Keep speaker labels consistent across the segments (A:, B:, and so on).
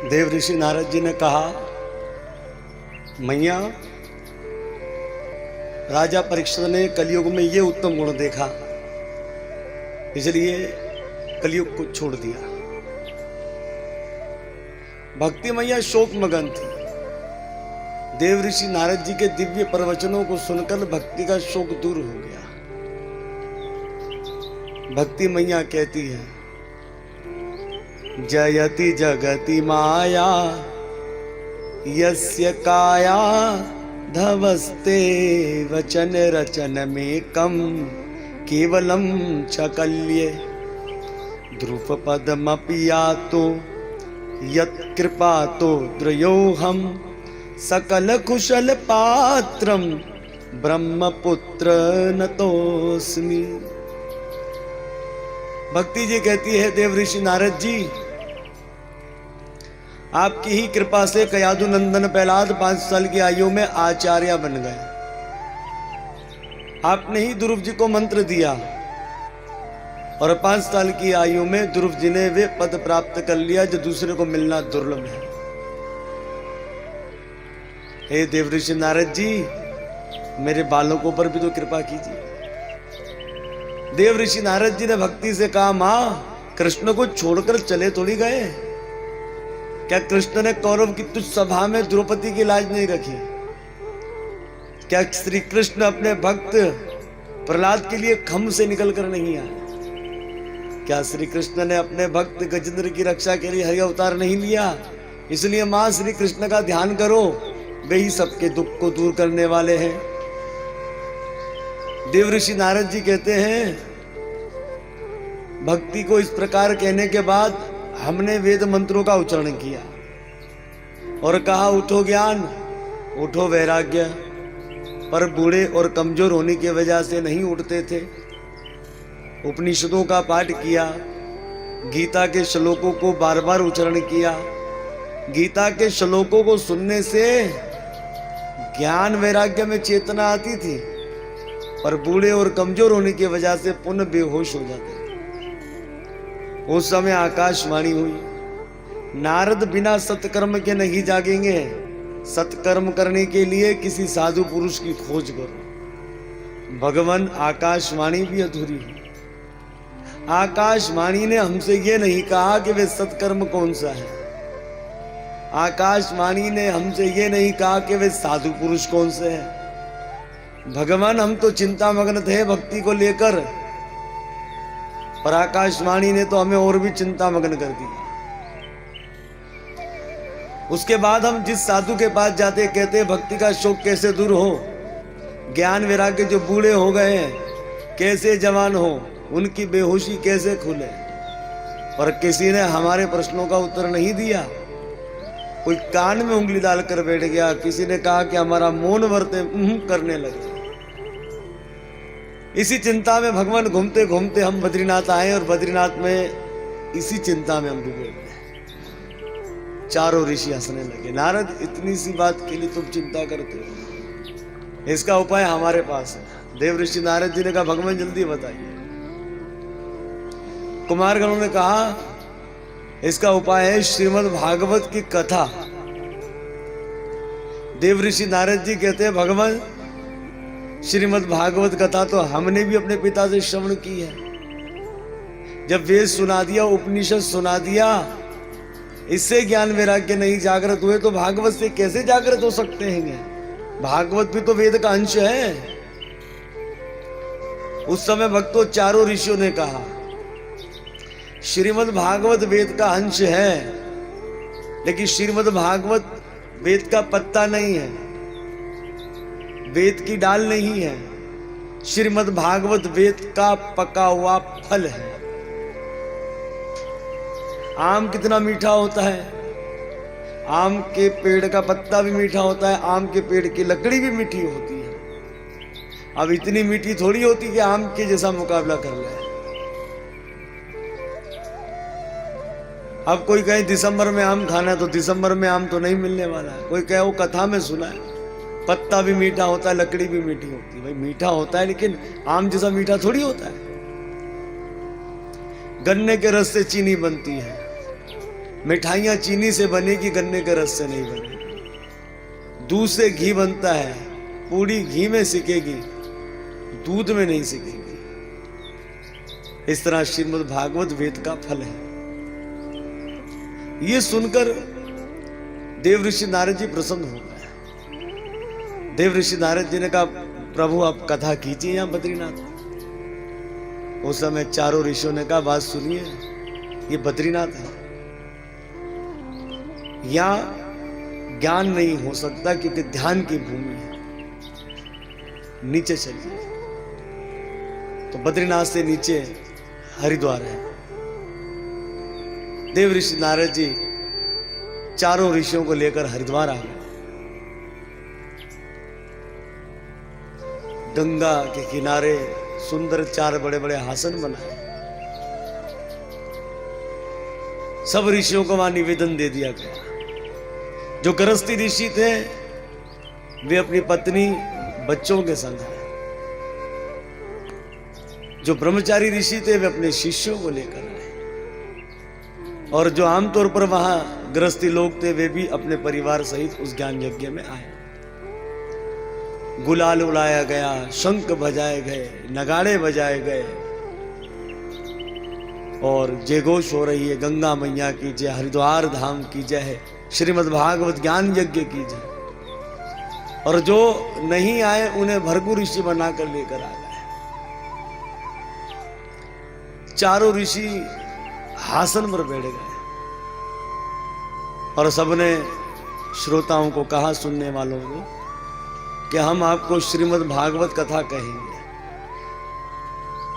A: देव ऋषि नारद जी ने कहा, मैया, राजा परीक्षित ने कलयुग में ये उत्तम गुण देखा, इसलिए कलयुग को छोड़ दिया। भक्ति मैया शोक मगन थी। देव ऋषि नारद जी के दिव्य प्रवचनों को सुनकर भक्ति का शोक दूर हो गया। भक्ति मैया कहती है, जयति जगति माया यस्य काया धवस्ते वचन रचन में कम केवलम चकल्ये ध्रुपपदमपियातो यत्कृपातो द्रयोहम सकल कुशल पात्रम ब्रह्मपुत्र नतोस्मि। भक्ति जी कहती है, देव ऋषि नारद जी, आपकी ही कृपा से कयादु नंदन प्रहलाद 5 साल की आयु में आचार्य बन गए। आपने ही ध्रुव जी को मंत्र दिया और 5 साल की आयु में ध्रुव जी ने वे पद प्राप्त कर लिया जो दूसरे को मिलना दुर्लभ है। हे देव ऋषि नारद जी, मेरे बालकों पर भी तो कृपा कीजिए। देव ऋषि नारद जी ने भक्ति से कहा, मां, कृष्ण को छोड़कर चले थोड़ी गए। क्या कृष्ण ने कौरव की तुझ सभा में द्रौपदी की लाज नहीं रखी? क्या श्री कृष्ण अपने भक्त प्रहलाद के लिए खम्भ से निकलकर नहीं आए? क्या श्री कृष्ण ने अपने भक्त गजेंद्र की रक्षा के लिए हरि अवतार नहीं लिया? इसलिए मां, श्री कृष्ण का ध्यान करो, वे ही सबके दुख को दूर करने वाले हैं। देव ऋषि नारद जी कहते हैं, भक्ति को इस प्रकार कहने के बाद हमने वेद मंत्रों का उच्चारण किया और कहा, उठो ज्ञान, उठो वैराग्य। पर बूढ़े और कमजोर होने की वजह से नहीं उठते थे। उपनिषदों का पाठ किया, गीता के श्लोकों को बार बार उच्चारण किया। गीता के श्लोकों को सुनने से ज्ञान वैराग्य में चेतना आती थी, पर बूढ़े और कमजोर होने की वजह से पुनः बेहोश हो जाते थे। उस समय आकाशवाणी हुई, नारद बिना सत्कर्म के नहीं जागेंगे। सत्कर्म करने के लिए किसी साधु पुरुष की खोज करो। भगवान आकाशवाणी भी अधूरी हुई। आकाशवाणी ने हमसे ये नहीं कहा कि वे सत्कर्म कौन सा है। आकाशवाणी ने हमसे ये नहीं कहा कि वे साधु पुरुष कौन से हैं। भगवान, हम तो चिंता मग्न थे भक्ति को लेकर, पर आकाशवाणी ने तो हमें और भी चिंता मग्न कर दिया। उसके बाद हम जिस साधु के पास जाते, कहते भक्ति का शोक कैसे दूर हो, ज्ञान वैराग्य जो बूढ़े हो गए हैं कैसे जवान हो, उनकी बेहोशी कैसे खुले। पर किसी ने हमारे प्रश्नों का उत्तर नहीं दिया। कोई कान में उंगली डालकर बैठ गया, किसी ने कहा कि हमारा मौन वर्ते करने लगे। इसी चिंता में भगवान घूमते घूमते हम बद्रीनाथ आए और बद्रीनाथ में इसी चिंता में हम डूबे गए। चारों ऋषि हंसने लगे, नारद, इतनी सी बात के लिए तुम चिंता करते हो, इसका उपाय हमारे पास है। देव ऋषि नारद जी ने कहा, भगवान जल्दी बताइए। कुमारगणों ने कहा, इसका उपाय है श्रीमद् भागवत की कथा। देव ऋषि नारद जी कहते हैं, भगवान, श्रीमद् भागवत कथा तो हमने भी अपने पिता से श्रवण की है। जब वेद सुना दिया, उपनिषद सुना दिया, इससे ज्ञान वैराग्य नहीं जागृत हुए तो भागवत से कैसे जागृत हो सकते हैं? भागवत भी तो वेद का अंश है। उस समय भक्तों, चारों ऋषियों ने कहा, श्रीमद् भागवत वेद का अंश है, लेकिन श्रीमद् भागवत वेद का पत्ता नहीं है, वेद की डाल नहीं है। श्रीमद् भागवत वेद का पका हुआ फल है। आम कितना मीठा होता है, आम के पेड़ का पत्ता भी मीठा होता है, आम के पेड़ की लकड़ी भी मीठी होती है। अब इतनी मीठी थोड़ी होती कि आम के जैसा मुकाबला कर ले। अब कोई कहे दिसंबर में आम खाना है, तो दिसंबर में आम तो नहीं मिलने वाला है। कोई कहे वो कथा में सुना है, पत्ता भी मीठा होता है, लकड़ी भी मीठी होती है। भाई मीठा होता है, लेकिन आम जैसा मीठा थोड़ी होता है। गन्ने के रस से चीनी बनती है, मिठाइयां चीनी से बनेगी, गन्ने के रस से नहीं बनेगी। दूध से घी बनता है, पूरी घी में सिकेगी, दूध में नहीं सिकेगी। इस तरह श्रीमद् भागवत वेद का फल है। ये सुनकर देव ऋषि नारद जी प्रसन्न हो गए। देव ऋषि नारद जी ने कहा, प्रभु आप कथा कीजिए यहां बद्रीनाथ। उस समय चारों ऋषियों ने कहा, बात सुनिए, ये बद्रीनाथ है, यहां ज्ञान नहीं हो सकता क्योंकि ध्यान की भूमि है, नीचे चलिए। तो बद्रीनाथ से नीचे हरिद्वार है। देव ऋषि नारद जी चारों ऋषियों को लेकर हरिद्वार आ गए। गंगा के किनारे सुंदर 4 बड़े बड़े आसन बनाए। सब ऋषियों को वहां निवेदन दे दिया गया। जो गृहस्थी ऋषि थे वे अपनी पत्नी बच्चों के संग हैं। जो ब्रह्मचारी ऋषि थे वे अपने शिष्यों को लेकर आए। और जो आमतौर पर वहां गृहस्थी लोग थे वे भी अपने परिवार सहित उस ज्ञान यज्ञ में आए। गुलाल उड़ाया गया, शंख बजाए गए, नगाड़े बजाए गए और जयघोष हो रही है, गंगा मैया की जय, हरिद्वार धाम की जय, श्रीमद् भागवत ज्ञान यज्ञ की जय। और जो नहीं आए उन्हें भृगु ऋषि बनाकर लेकर आ गए। चारों ऋषि आसन पर बैठ गए और सबने श्रोताओं को कहा, सुनने वालों को, कि हम आपको श्रीमद् भागवत कथा कहेंगे,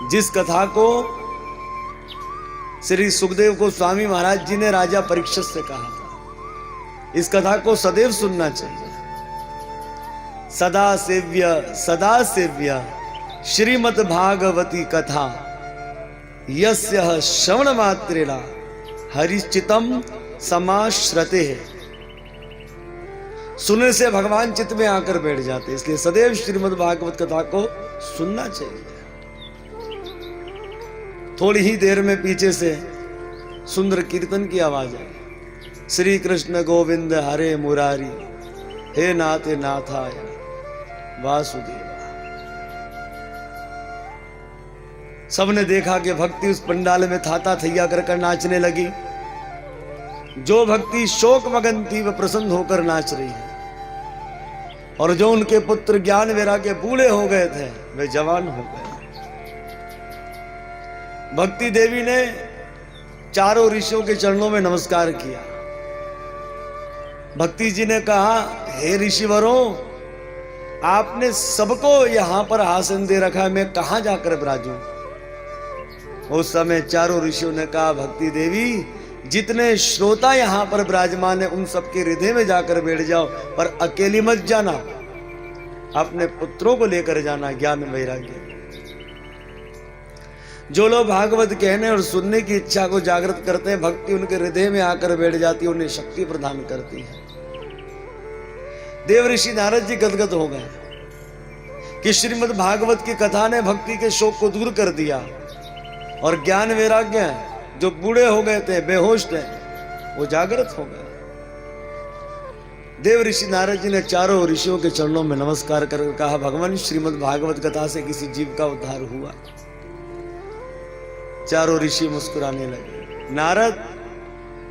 A: जिस कथा को श्री सुखदेव को स्वामी महाराज जी ने राजा परीक्षित से कहा था। इस कथा को सदैव सुनना चाहिए। सदा सेव्य श्रीमद् भागवती कथा यस्य श्रवण मात्रेण हरिचितम समाश्रते है। सुनने से भगवान चित्त में आकर बैठ जाते, इसलिए सदैव श्रीमद् भागवत कथा को सुनना चाहिए। थोड़ी ही देर में पीछे से सुंदर कीर्तन की आवाज आई। श्री कृष्ण गोविंद हरे मुरारी, हे नाथ नाथाय वासुदेव। सबने देखा कि भक्ति उस पंडाल में थाता थैया कर नाचने लगी। जो भक्ति शोक मगन थी वह प्रसन्न होकर नाच रही है, और जो उनके पुत्र ज्ञान वैराग्य बूढ़े हो गए थे वे जवान हो गए। भक्ति देवी ने चारों ऋषियों के चरणों में नमस्कार किया। भक्ति जी ने कहा, हे ऋषिवरों, आपने सबको यहां पर आसन दे रखा है, मैं कहां जाकर विराजूं? उस समय चारों ऋषियों ने कहा, भक्ति देवी, जितने श्रोता यहां पर विराजमान है उन सबके हृदय में जाकर बैठ जाओ, पर अकेली मत जाना, अपने पुत्रों को लेकर जाना, ज्ञान वैराग्य। जो लोग भागवत कहने और सुनने की इच्छा को जागृत करते हैं, भक्ति उनके हृदय में आकर बैठ जाती है, उन्हें शक्ति प्रदान करती है। देव ऋषि नारद जी गदगद हो गए कि श्रीमद् भागवत की कथा ने भक्ति के शोक को दूर कर दिया, और ज्ञान वैराग्य जो बूढ़े हो गए थे, बेहोश थे, वो जागृत हो गए। देव ऋषि नारद जी ने चारों ऋषियों के चरणों में नमस्कार कर कहा, भगवान, श्रीमद् भागवत कथा से किसी जीव का उद्धार हुआ? चारों ऋषि मुस्कुराने लगे। नारद,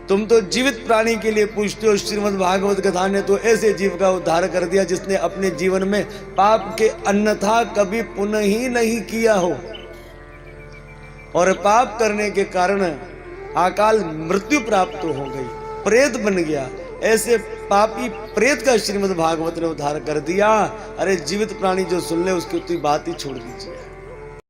A: तुम तो जीवित प्राणी के लिए पूछते हो, श्रीमद् भागवत कथा ने तो ऐसे जीव का उद्धार कर दिया जिसने अपने जीवन में पाप के अन्यथा कभी पुण्य ही नहीं किया हो, और पाप करने के कारण अकाल मृत्यु प्राप्त हो गई, प्रेत बन गया। ऐसे पापी प्रेत का श्रीमद् भागवत ने उद्धार कर दिया। अरे जीवित प्राणी जो सुन ले उसकी उतनी बात ही छोड़ दीजिए।